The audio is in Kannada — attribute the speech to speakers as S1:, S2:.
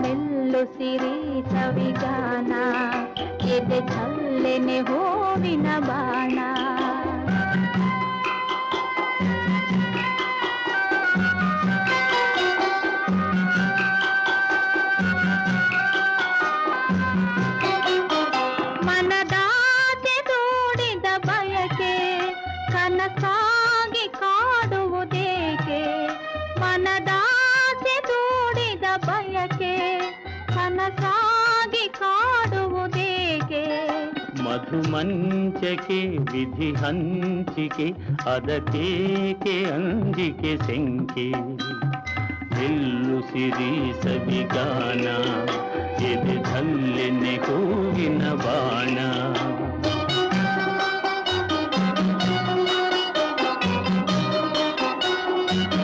S1: ಮೆಲ್ಲುಸಿರಿ ಸವಿಗಾನ ಎದೆ ಚಲ್ಲೆನೆ ಹೂವಿನ ಬಾಣ ಮನದಾಸೆ ದೂಡಿದ ಬಯಕೆ ಕನಸಾಗಿ ಕಾಡುವುದೇಕೆ ಮನದಾಸೆ ದೂಡಿದ ಬಯಕೆ ಕನಸಾಗಿ ಕಾಡುವುದೇಕೆ
S2: ಮಧುಮಂಚಕೆ ವಿಧಿ ಹಂಚಿಕೆ ಅದಕ್ಕೇಕೆ ಅಂಜಿಕೆ ಸೆಂಕೆ ನಿಲ್ಲುಸಿರಿ ಸವಿಗಾನ ಎದೆ ಧಲ್ಲೆನೆ ಹೂವಿನ ಬಾಣ